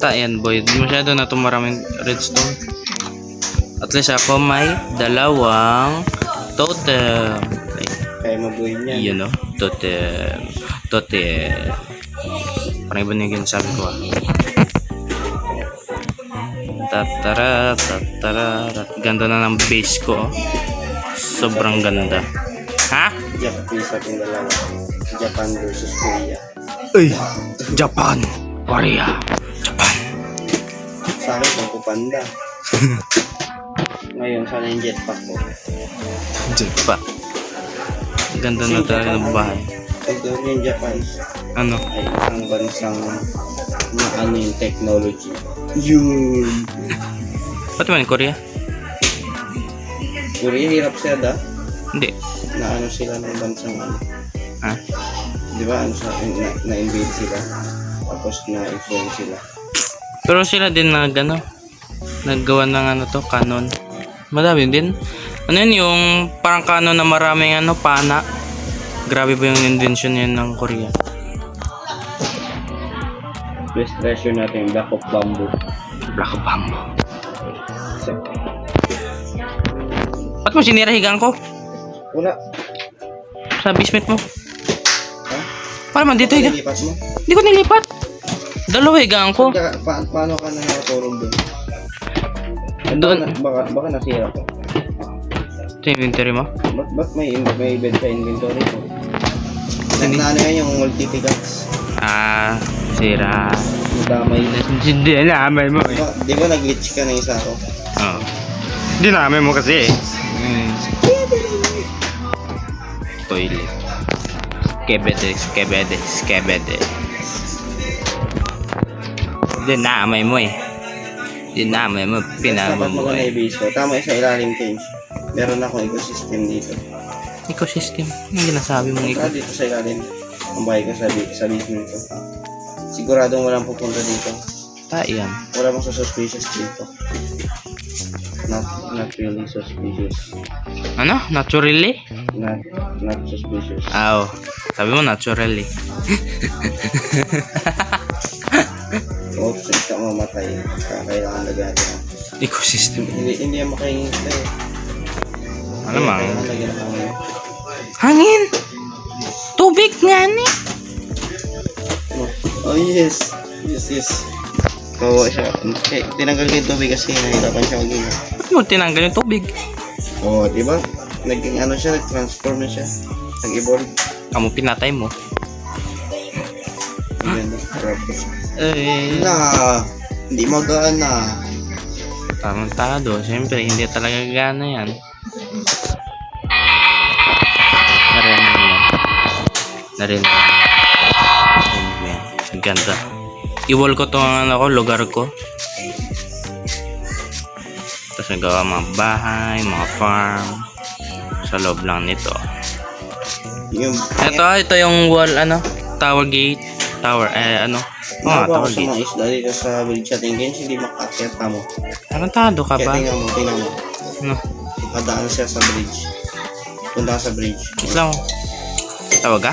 Yan boy, masyado na itong maraming redstone. At least ako may dalawang totem. Kaya mag-win yan. You know, totem. Parang iba na yung ginasabi ko Tatara. Ganda na ng base ko. Sobrang ganda. Ha? Japan versus Korea. Uy! Japan! Korea! Japan! Sa akin, Kung Fu Panda. Ngayon, sana yung jetpack ko. Japan. Ganda na talaga ng bahay. Ito yung Japan Ano? ay isang bansang maano yung technology. Yun! Ba't naman Korea? Korea, hirap siya Hindi. na ano sila ng bansang ano. Ha? Di ba? Ano sa na-invade sila. Tapos na-influence sila. Pero sila din naggawa ng canon. Madami din. Ano yun yung parang canon na maraming pana. Grabe ba yung invention yun ng Korea? Best treasure natin yung Block of Bamboo. Black Bamboo. Ba't mo sinirahigan ko? Wala. Sa basement mo? Ha? Para man dito higa. Nilipat mo? Hindi ko nilipat. Dalawa higaan ko. Paano ka na natulog doon? Doon. Baka nasira ko. Sa inventory mo? Ba't may bed sa inventory ko? Ano yan yung multi-pickups? Sira. Nadamay. Hindi naamay mo eh. Di ba nag-glitch ka ng isa ko? Oo. Hindi naamay mo kasi eh. Toilet. Skebede. Hindi naamay mo eh. Pinamay mo Dapat eh. base ko. Tama sa ilalim change. Meron akong ecosystem dito. Ecosystem. Anong ginasabi mong Punta dito sa ilalim. Ang bahay ko sa basement ko. Siguradong walang pupunta dito. Yan. Wala mong suspicious dito. Not really suspicious. Ano? Naturally? Not suspicious. Sabi mo naturally. Oops, ka mamatay. Kailangan lagyan ng Ecosystem. Hindi yan makahingista eh. Ano mang? Kailangan lagyan ng hangin. Hangin! Tubig nga ni! Oh yes. Kawawa siya. Tinanggal ko yung tubig kasi nahirapan siya mag-ina. Ba't mo tinanggal yung tubig? Diba? Naging siya, nag-transform na siya. Nag-evolve. Kamu pinatay mo. Ganda. Hindi magana. Tarantado. Siyempre, hindi talaga gana yan. Narinig mo yan. Ang ganda. I-wall ko itong lugar ko. Tapos nagawa mga bahay, mga farm. Sa loob lang nito. Ito yung wall, tower gate. Tower, tower sa gate. mga isla dito sa village natin. Ganyan hindi makakit mo. Tarantado ka ba? Kaya tingnan mo. Ano? Padaan siya sa bridge. Punta sa bridge. Islam. Tawag ka?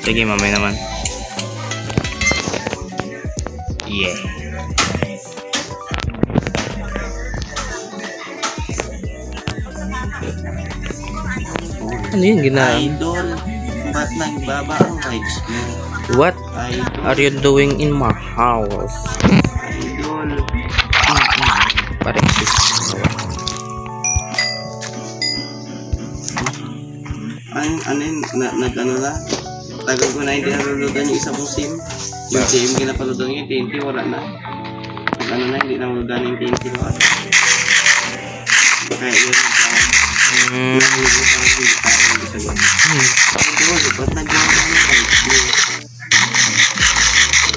Sige, mamaya naman. Yeah. Ano yung Idol, ba't nagbaba ang vibes mo? What Idol, are you doing in my house? idol. Parang Ano yun, nag-ano na? Tagal ko na hindi nalulodan yung isa kong SIM. Yung SIM, ginapaludan yung TNT, wala na. Ano na, hindi nalulodan yung TNT, wala. Kaya yun, ba't nagawa na yung vibes mo?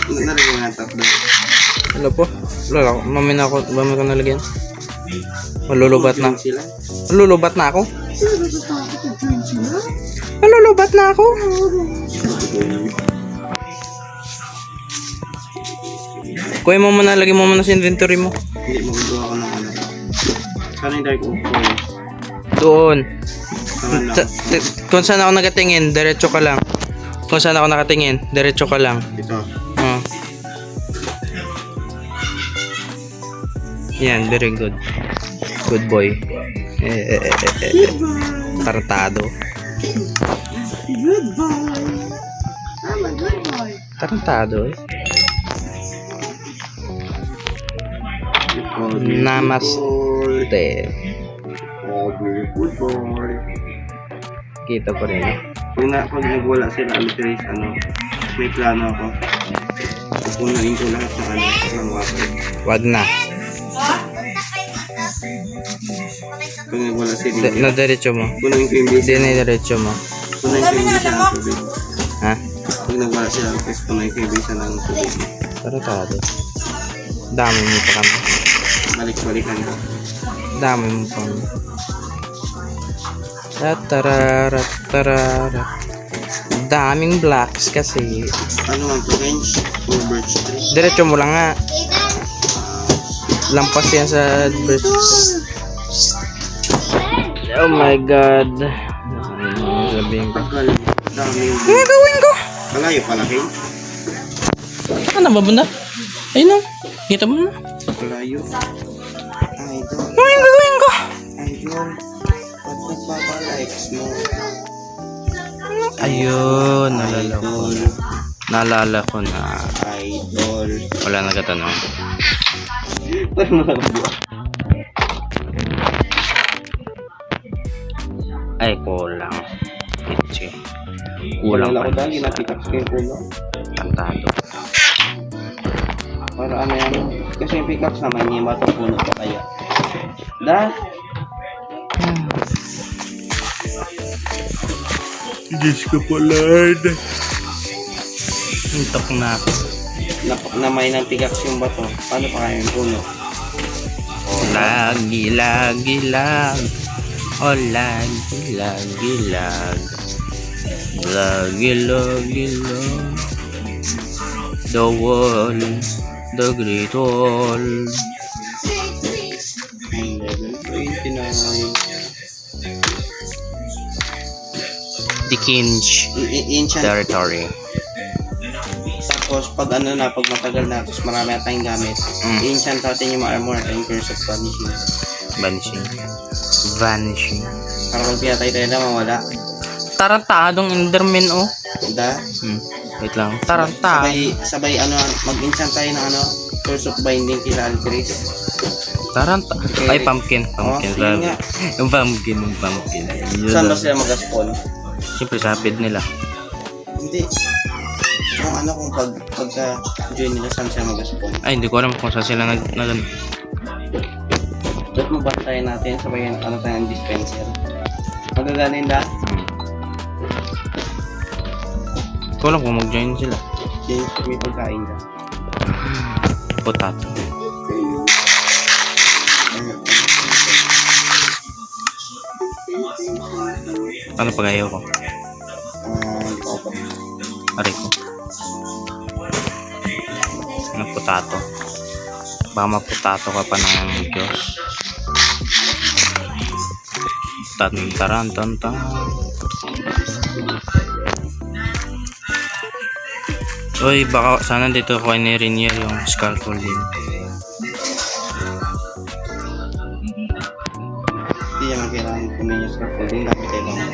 Nalagyan nga tap doon. Wala po. Wala ako. Mamaya ko nalagyan. Malulubat na. Sila? Malulubat na ako. Malulubat na ako. Kuya mo muna, lagyan mo muna sa inventory mo. Hindi, magagawa ko ng ano. Saan yung dark oak ko? Doon. Saan lang? Kung saan ako nakatingin, diretso ka lang. Kung saan ako nakatingin, diretso ka lang. Ito. Yan, very good. Good boy. Tarantado. Good boy. I'm a good boy. Tarantado eh. Namaste. Oh, good boy. Kita pa rin eh. Pag nagwala sila, Alitrace, may plano ako. Pupunuin ko lahat ng water. Wag na. Pag nagwala sila, Nadiretso mo. punuin ko yung base. Diniretso mo. Punuin ko yung base ng tubig. Ha? Pag nagwala sila, Alitrace, punuin ko yung base ng tubig. Tarantado. Dami mo pa kami. Balik-balikan ko. Dami mo pa kami. Tatarara. Daming blocks kasi. Ano ang range? Or birch tree? Diretso mo lang nga. Lampas yan sa birch. Oh my god. Sabihin ko. Tagal. Daming. Ano gawin ko? Malayo pala kayo. Ano ba banda? Ayun o. Kita mo na. Malayo. Idol. Ano yung gawin ko? Idol. Ba't nagpapalikes mo? Ayun. Nalala ko. Naalala ko na. Idol. Wala nagtatanong. Pero nakagawa. Ay, kulang. Itche. Kulang Kulang ako pa. dahil ginapitax ko yung puno. Tantado. Para ano yan. Kasi yung pickaxe naman niya matupuno pa kaya. Da? Diyos ko po, Lord. Hintok na ako. Namay ng pickaxe yung bato. Paano pa kaya yung puno? Lagi, lagi, lag. Oh, lagi, lagi, lag. Lagi, lagi, lag. The wall, the great wall. Level 29. The Kinch Enchant. territory. Tapos pag pag matagal na, tapos marami na tayong gamit, enchant natin yung armor at yung curse of vanishing. Vanishing. Vanishing. Para pag pinatay tayo na mawala. Tarantadong Enderman, oh. Da? Wait lang. Tarantado. Sabay mag-enchant tayo ng curse of binding kila Alcris. Taranta. Ay, pumpkin. Pumpkin. Oh, yun nga. Yung pumpkin. Yung pumpkin. Yun Saan ba lang. sila mag-spawn? Siyempre, sa bed nila. Hindi. Kung pagka-join nila saan sila mag-spawn. Ay, hindi ko alam kung saan sila nag Dapat mabantayan natin sabay tayong dispenser. Magaganin da? Hindi ko alam kung mag-join sila. May pagkain da. Potato. Paano pag ayaw ko? Aray ko. Ano potato? Baka mapotato ka pa ng Diyos. Taran. Uy, baka sana dito ko ni Rinier yung scaffolding. Hindi naman kailangan kunin yung scaffolding. Dapat kailangan.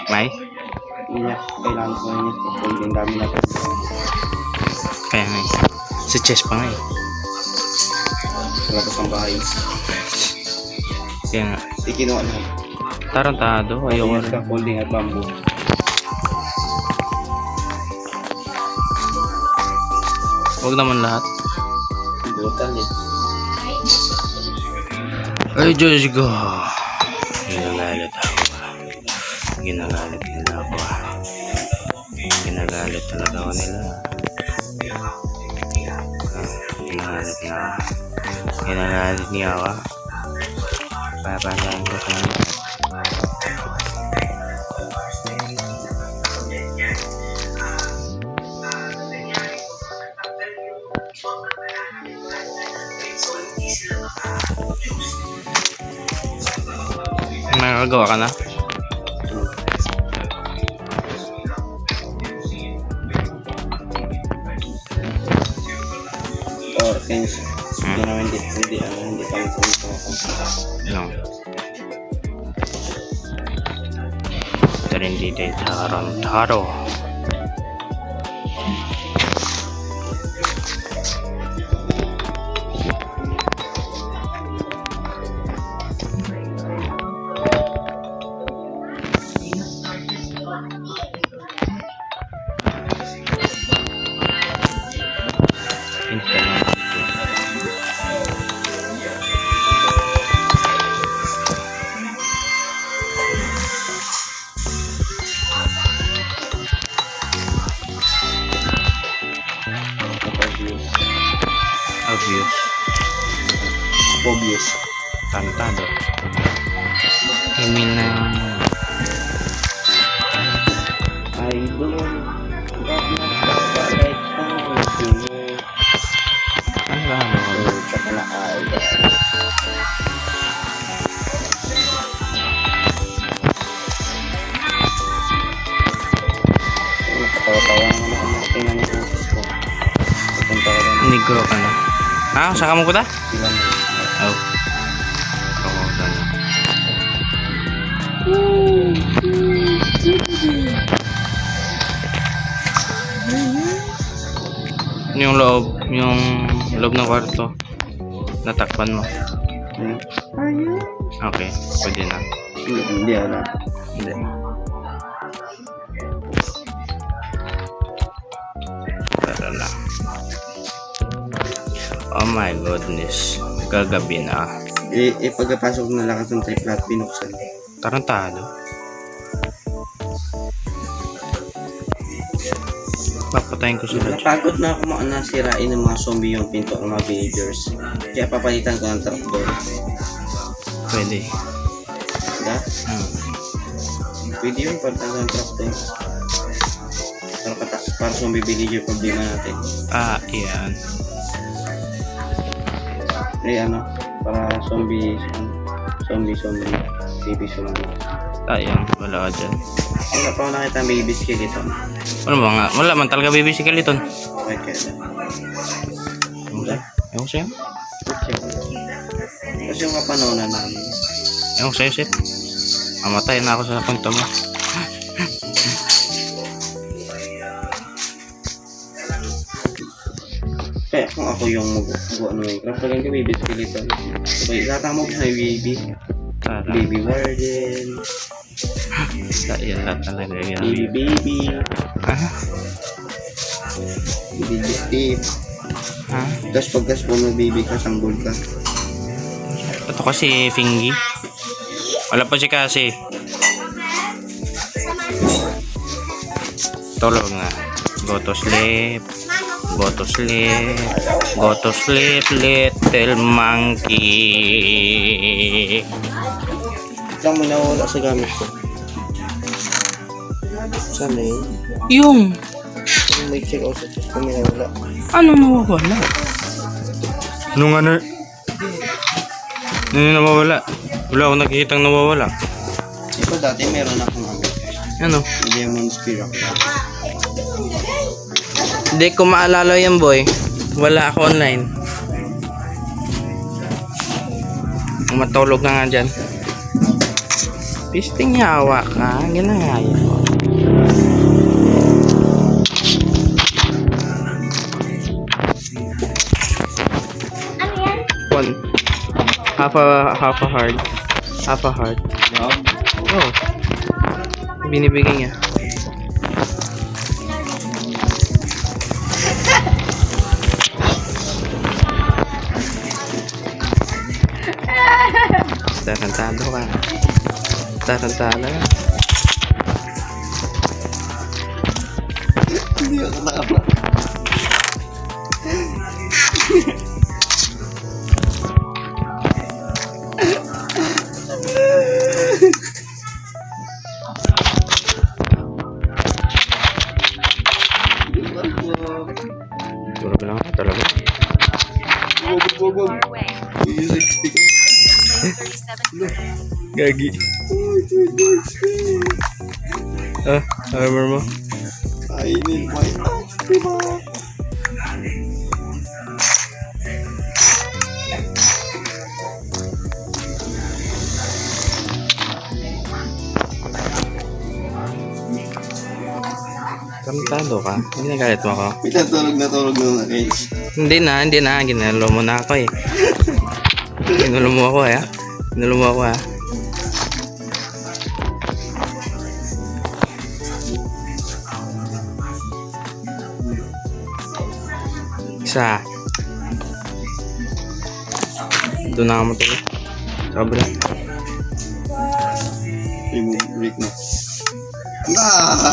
May? Hindi niya kailangan kunin yung scaffolding. Dami natin. Kaya nga eh. Si Chess pa nga eh. Sa labas ng bahay. Kaya nga. Ikinuha na. Tarantado. Ayoko Yung rin. scaffolding at bamboo. Huwag naman lahat. Brutal eh. Ay, Diyos ko. Ginagalit ako. Ginagalit nila ako. Ginagalit talaga ako nila. Ginagalit niya ako. Ginagalit niya ako. Papasahin ko sa mga. Nakakagawa ka na? Oh, since Ito naman hindi pa ito ako. Lang. Trendide Tarantado. Obvious. Obvious. Tantado. Emi na I don't got much like something. ano ba ano? Tsaka na ay. Nakatawa-tawa naman ako nakatingnan yung boses ko. Pupunta ko doon. Negro ka na. Ah, saka mo ko ta? Ilan na yun. Oh. Oo, done. Yung loob ng kwarto. Natakpan mo. Okay, pwede na. Hindi alam. Hindi. Tara na. Oh my goodness. Gagabi na. Pagkapasok na lakas ng trip lahat binuksan. Tarantado. Papatayin ko sila. Napagod na ako nasirain ng mga zombie yung pinto ng mga villagers. Kaya papalitan ko ng trapdoor. Pwede. Diba? Pwede yung palitan ko ng trapdoor. Para zombie villager problema natin. Ah, iyan. Ano? Para zombie. Baby zombie. Ayan, wala ka dyan. Wala pa ako nakita ang baby skeleton. Ano ba nga? Wala man talaga baby skeleton. Okay, kaya. Ewan ko sa'yo. Kasi yung kapanonan namin. Ewan ko sa'yo, Seth. Mamatay na ako sa punto mo. Kaya kung ako yung Minecraft, talagang yung baby skeleton. Sabay, lahat mo may baby. Tara. Baby warden. Ayan lahat talaga yan. Baby. Ha? Baby Steve. Ha? Tapos pagkas mo ng baby ka, sanggol ka. Ito kasi Fingy. Wala pa si kasi. Tulog na. Go to sleep. Go to sleep. Go to sleep, little monkey. Saan mo nawala sa gamit ko? Saan na yun? Yung May check out sa chest ko, may nawala. anong nawawala? Nung ano? Ano nawawala? Wala akong nakikitang nawawala. Diba dati meron akong Ano? Demon Spirit. Hindi ko maalala yan, boy. Wala ako online. Matulog ka nga dyan. Pisting yawa ka. Ginangaya mo. One. Half a heart. Half a heart. Oh. Binibigay niya. Tarantado ka. Tarantado ka. Hindi ako nakapa. Siguro ba lang ako talaga? Wag. Music speaker. Gagi. Ah, armor mo. I need my axe, diba? Kamtado ka? Ginagalit mo ako? Pinatulog na guys. Hindi na. Ginalo mo na ako eh. Ginulo mo ako eh. Ginulo mo ako ah. Isa. Doon na ako matulog. Sobra. Remove break na. Ah!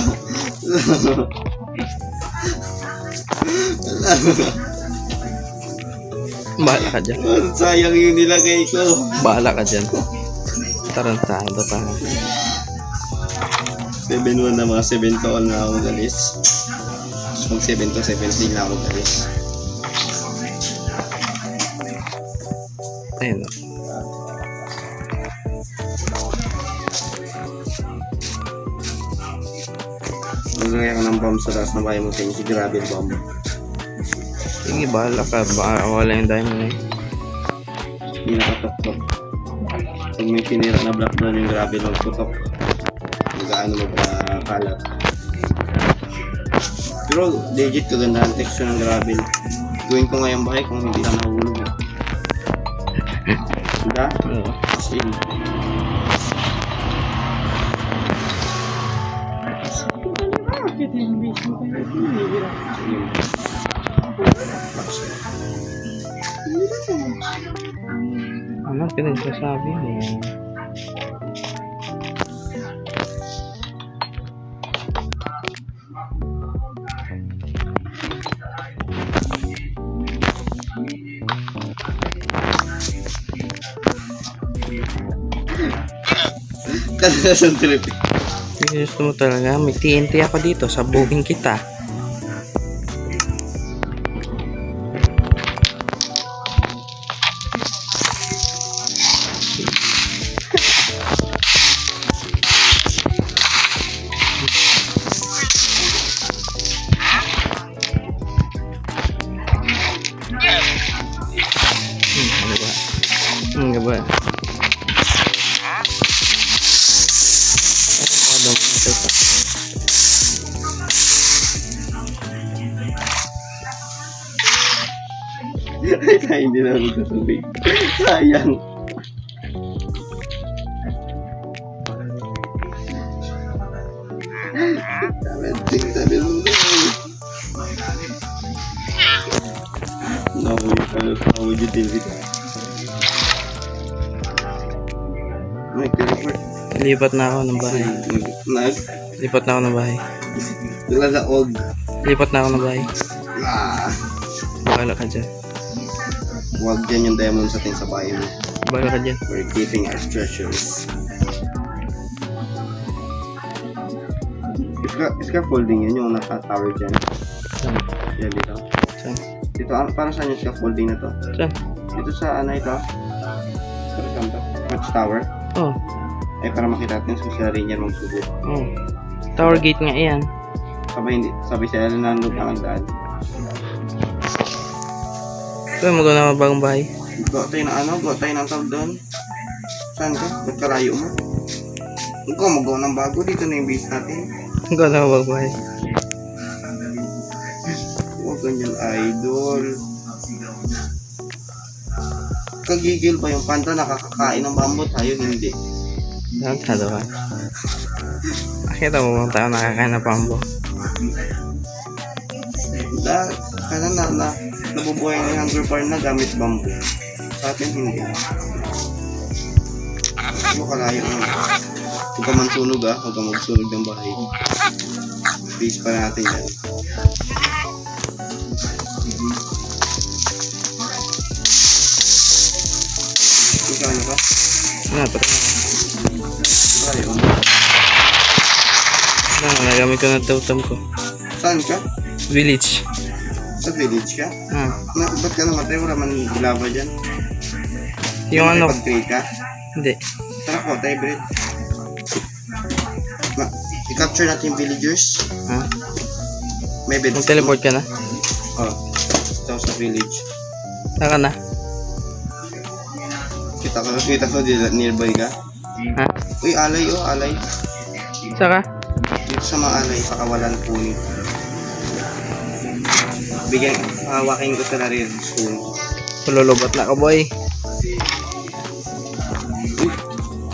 Bahala ka dyan. Sayang yung nilagay ko. Bahala ka dyan. Tarantado ka. 7-1 na mga 7 to all na ako galis. Kung 7 to 17 na ako galis. Ayun. Maglagay ako ng bomb sa taas na bahay mo sa inyo. Si grabe yung bomb. Sige, bahala ka. Baka wala yung diamond eh. Hindi nakatok-tok. Pag may pinira na block doon yung grabe magputok. Magkaano magkakalat. Pero legit kagandahan texture ng gravel. Gawin ko ngayong bahay kung hindi lang nahulog. Diba? Oo. As in. Ano pinagsasabi mo? Kadalasan trip. Gusto mo talaga, may TNT ako dito, sabugin kita. Ano ba? Ano ba? Kaya hindi na ako katubig. Sayang. Sabi mo na. Nakuwi utility. May teleport. Lipat na ako ng bahay. Lipat na ako ng bahay. Nalalaog. Lipat na ako ng bahay. Ah. Bahala ka dyan. Huwag dyan yung diamond sa atin sa bahay mo. Bahala ka dyan. We're keeping our treasures. Scaffolding yan yung naka-tower dyan. Saan? Yan dito. Saan? Dito, para saan yung scaffolding na to? Saan? Dito sa ano ito? Para saan to? Watchtower? Oh. Eh, para makita natin kung sila rin yan magsubo. Oh. Tower gate nga yan. Sabi si Ellen na nandun na nagdaan. Ito, magawa na bagong bahay. Gawa tayo ng ano? Gawa tayo ng tawag doon. Saan ka? Ba't kalayo mo? Ikaw, magawa ng bago. Dito na yung base natin. Magawa na bagong bahay. Huwag ganyan, idol. Kagigil pa yung panda nakakakain ng bamboo. Tayo hindi. Tarantado ka. Nakita mo bang tayo nakakain na pambo? Kaya nabubuhay ng hunger bar na gamit bamboo. Sa atin hindi. Huwag kalayo mo. Huwag ka man sunog huwag ka magsunog ng bahay. Base pa natin yan. Ikaw ano ba? Ano, patay na. Tayo. Ano, nagamit ko na totem ko. Saan ka? Village. Sa village ka? Ah. Ba't ka namatay? Wala man lava dyan. Yung ano? Pag-trade ka? Hindi. Tara ko, tayo bread. I-capture natin yung villagers. Ha? May beds. Mag-teleport ka na? Oh. Ito sa village. Saka na? Kita ko nearby ka. Ha? Uy, alay alay. Saka? Dito sa mga alay, pakawalan punin. Bigyan, hawakin ko sa narin spoon. Palulubot na ka, boy.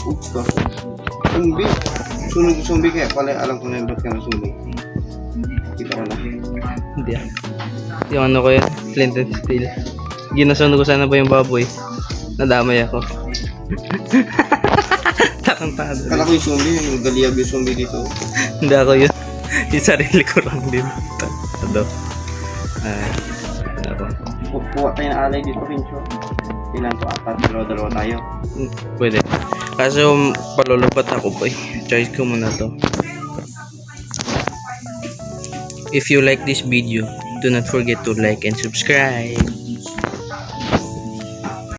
Oops ba? Sumbi. Sunog sumbi kaya pala alam ko na yung ba't ka na sumbi. Kita ko na. Hindi ah. Yung ano ko yun, flint and steel. Ginasunog ko sana ba yung baboy? Nadamay ako. Takang-takang. Kala ko yung sumbi, yung galiyab yung sumbi dito. Hindi ako yun. Yung sarili ko lang din. Ano? Ako. Kuha tayo ng alay dito, Pincho. Ilan to? Apat, dalawa tayo. Pwede. Kaso palulubat ako boy. Choice ko muna to. If you like this video, do not forget to like and subscribe.